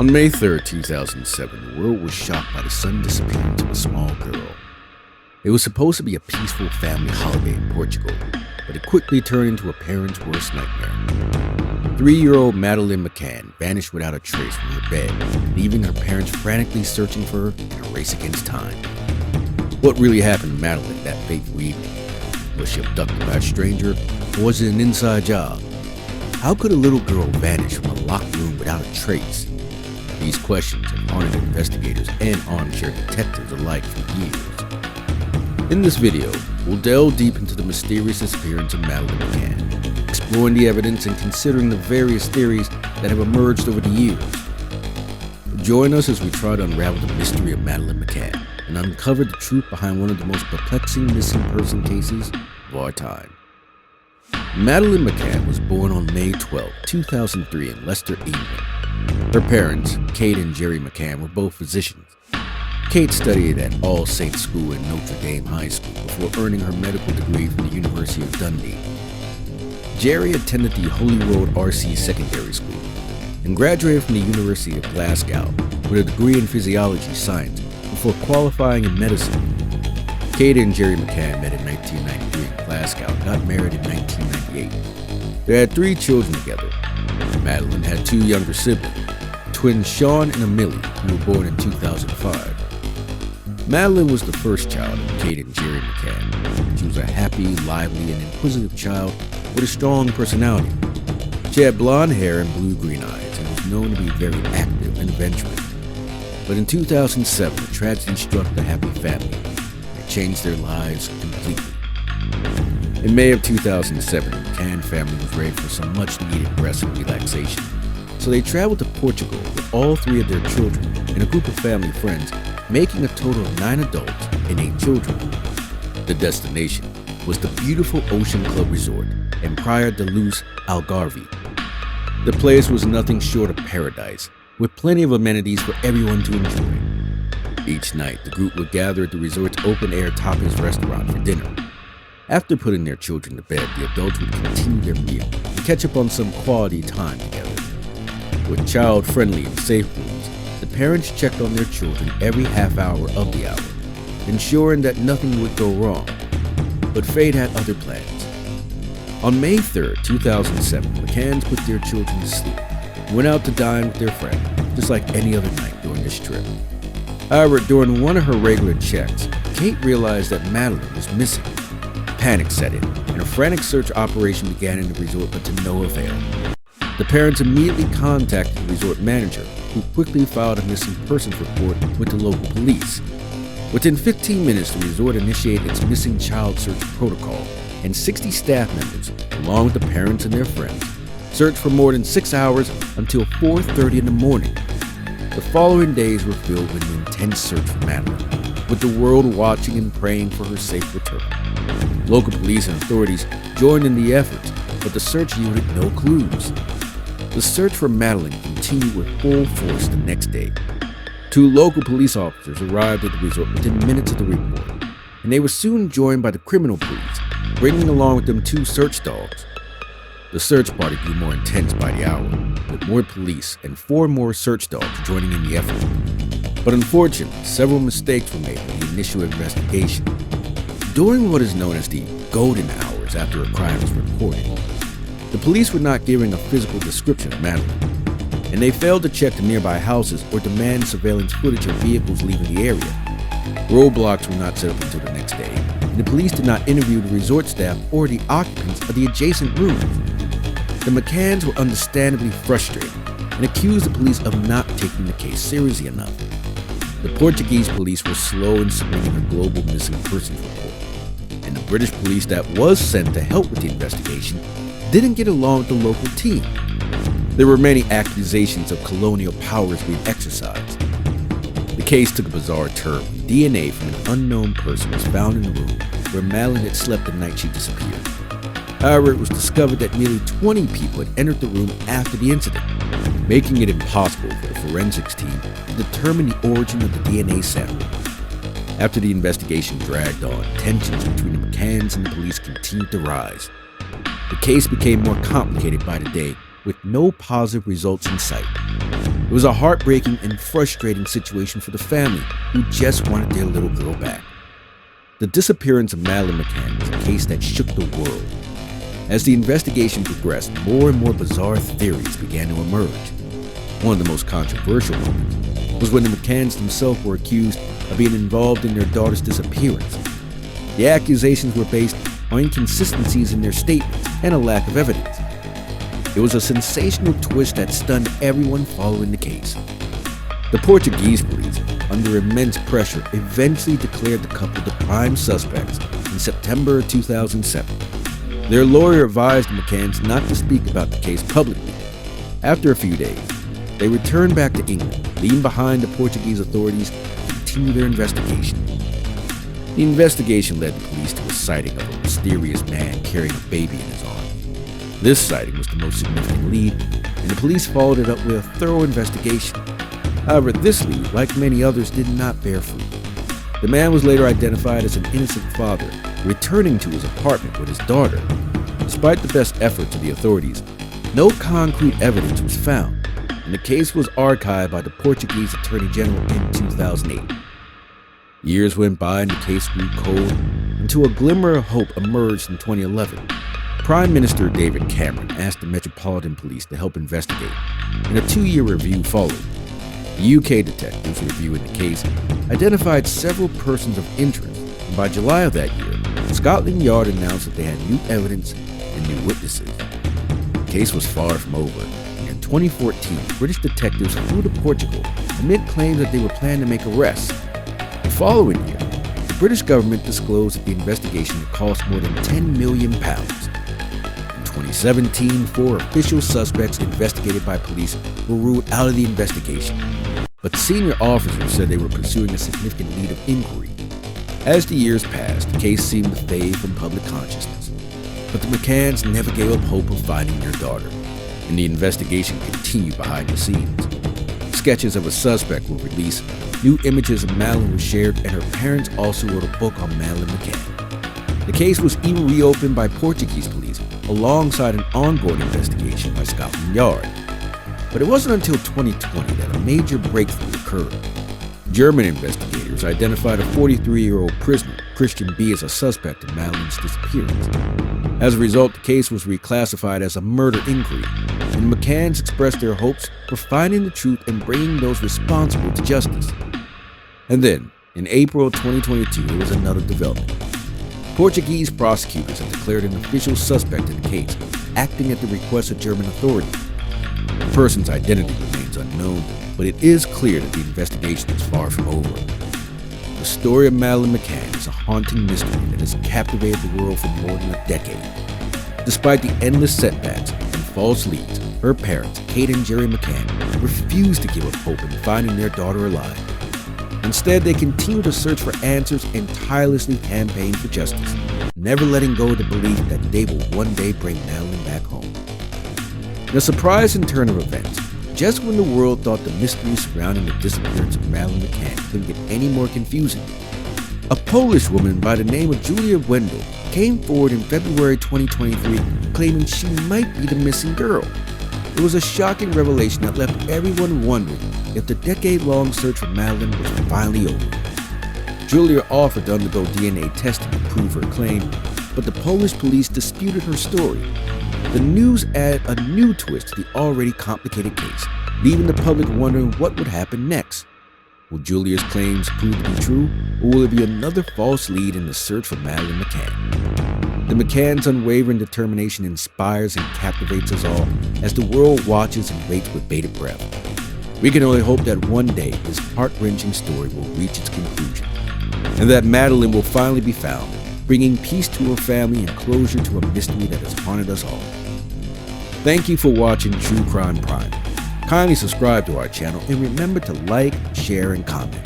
On May 3rd, 2007, the world was shocked by the sudden disappearance of a small girl. It was supposed to be a peaceful family holiday in Portugal, but it quickly turned into a parent's worst nightmare. 3-year-old Madeleine McCann vanished without a trace from her bed, leaving her parents frantically searching for her in a race against time. What really happened to Madeleine that fateful evening? Was she abducted by a stranger, or was it an inside job? How could a little girl vanish from a locked room without a trace? These questions have haunted investigators and armchair detectives alike for years. In this video, we'll delve deep into the mysterious disappearance of Madeleine McCann, exploring the evidence and considering the various theories that have emerged over the years. Join us as we try to unravel the mystery of Madeleine McCann and uncover the truth behind one of the most perplexing missing person cases of our time. Madeleine McCann was born on May 12, 2003 in Leicester, England. Her parents, Kate and Jerry McCann, were both physicians. Kate studied at All Saints School and Notre Dame High School before earning her medical degree from the University of Dundee. Jerry attended the Holy Road RC Secondary School and graduated from the University of Glasgow with a degree in physiology science before qualifying in medicine. Kate and Jerry McCann met in 1993 in Glasgow and got married in 1998. They had 3 children together. Madeleine had 2 younger siblings, twins Sean and Amelie, who were born in 2005. Madeleine was the first child of Kate and Jerry McCann. She was a happy, lively, and inquisitive child with a strong personality. She had blonde hair and blue-green eyes and was known to be very active and adventurous. But in 2007, a tragedy struck the happy family and changed their lives completely. In May of 2007, the McCann family was ready for some much-needed rest and relaxation. So they traveled to Portugal with all 3 of their children and a group of family friends, making a total of 9 adults and 8 children. The destination was the beautiful Ocean Club Resort in Praia da Luz, Algarve. The place was nothing short of paradise, with plenty of amenities for everyone to enjoy. Each night, the group would gather at the resort's open-air tapas restaurant for dinner. After putting their children to bed, the adults would continue their meal and catch up on some quality time together. With child-friendly and safe rooms, the parents checked on their children every half hour of the hour, ensuring that nothing would go wrong. But fate had other plans. On May 3rd, 2007, McCanns put their children to sleep and went out to dine with their friend, just like any other night during this trip. However, during one of her regular checks, Kate realized that Madeleine was missing. Panic set in, and a frantic search operation began in the resort, but to no avail. The parents immediately contacted the resort manager, who quickly filed a missing persons report with the local police. Within 15 minutes, the resort initiated its missing child search protocol, and 60 staff members, along with the parents and their friends, searched for more than 6 hours until 4:30 in the morning. The following days were filled with an intense search for Madeleine, with the world watching and praying for her safe return. Local police and authorities joined in the efforts, but the search yielded no clues. The search for Madeleine continued with full force the next day. 2 local police officers arrived at the resort within minutes of the report, and they were soon joined by the criminal police, bringing along with them 2 search dogs. The search party grew more intense by the hour, with more police and 4 more search dogs joining in the effort. But unfortunately, several mistakes were made in the initial investigation. During what is known as the golden hours after a crime was reported, the police were not giving a physical description of Madeleine, and they failed to check the nearby houses or demand surveillance footage of vehicles leaving the area. Roadblocks were not set up until the next day, and the police did not interview the resort staff or the occupants of the adjacent rooms. The McCanns were understandably frustrated and accused the police of not taking the case seriously enough. The Portuguese police were slow in submitting a global missing persons report, and the British police that was sent to help with the investigation didn't get along with the local team. There were many accusations of colonial powers being exercised. The case took a bizarre turn when DNA from an unknown person was found in the room where Madeleine had slept the night she disappeared. However, it was discovered that nearly 20 people had entered the room after the incident, making it impossible for the forensics team to determine the origin of the DNA sample. After the investigation dragged on, tensions between the McCanns and the police continued to rise. The case became more complicated by the day, with no positive results in sight. It was a heartbreaking and frustrating situation for the family who just wanted their little girl back. The disappearance of Madeleine McCann was a case that shook the world. As the investigation progressed, more and more bizarre theories began to emerge. One of the most controversial moments was when the McCanns themselves were accused of being involved in their daughter's disappearance. The accusations were based on inconsistencies in their statements and a lack of evidence. It was a sensational twist that stunned everyone following the case. The Portuguese police, under immense pressure, eventually declared the couple the prime suspects in September 2007. Their lawyer advised the McCanns not to speak about the case publicly. After a few days, they returned back to England, leaving behind the Portuguese authorities to continue their investigation. The investigation led the police to a sighting of a mysterious man carrying a baby in his arms. This sighting was the most significant lead, and the police followed it up with a thorough investigation. However, this lead, like many others, did not bear fruit. The man was later identified as an innocent father, returning to his apartment with his daughter. Despite the best efforts of the authorities, no concrete evidence was found, and the case was archived by the Portuguese Attorney General in 2008. Years went by and the case grew cold, until a glimmer of hope emerged in 2011. Prime Minister David Cameron asked the Metropolitan Police to help investigate, and a 2-year review followed. The UK detectives reviewing the case identified several persons of interest, and by July of that year, Scotland Yard announced that they had new evidence and new witnesses. The case was far from over, and in 2014, British detectives flew to Portugal amid claims that they were planning to make arrests. The following year, the British government disclosed that the investigation had cost more than £10 million. In 2017, 4 official suspects investigated by police were ruled out of the investigation, but senior officers said they were pursuing a significant lead of inquiry. As the years passed, the case seemed to fade from public consciousness, but the McCanns never gave up hope of finding their daughter, and the investigation continued behind the scenes. Sketches of a suspect were released, new images of Madeleine were shared, and her parents also wrote a book on Madeleine McCann. The case was even reopened by Portuguese police alongside an ongoing investigation by Scotland Yard. But it wasn't until 2020 that a major breakthrough occurred. German investigators identified a 43-year-old prisoner, Christian B., as a suspect in Madeleine's disappearance. As a result, the case was reclassified as a murder inquiry, and McCanns expressed their hopes for finding the truth and bringing those responsible to justice. And then, in April 2022, there was another development. Portuguese prosecutors have declared an official suspect in the case, acting at the request of German authorities. The person's identity remains unknown, but it is clear that the investigation is far from over. The story of Madeleine McCann is a haunting mystery that has captivated the world for more than a decade. Despite the endless setbacks and false leads, her parents, Kate and Jerry McCann, refuse to give up hope in finding their daughter alive. Instead, they continue to search for answers and tirelessly campaign for justice, never letting go of the belief that they will one day bring Madeleine back home. In a surprising turn of events, just when the world thought the mystery surrounding the disappearance of Madeleine McCann couldn't get any more confusing, a Polish woman by the name of Julia Wendell came forward in February 2023 claiming she might be the missing girl. It was a shocking revelation that left everyone wondering if the decade-long search for Madeleine was finally over. Julia offered to undergo DNA testing to prove her claim, but the Polish police disputed her story. The news added a new twist to the already complicated case, leaving the public wondering what would happen next. Will Julia's claims prove to be true, or will it be another false lead in the search for Madeleine McCann? The McCann's unwavering determination inspires and captivates us all as the world watches and waits with bated breath. We can only hope that one day this heart-wrenching story will reach its conclusion, and that Madeleine will finally be found, bringing peace to her family and closure to a mystery that has haunted us all. Thank you for watching True Crime Prime. Kindly subscribe to our channel and remember to like, share, and comment.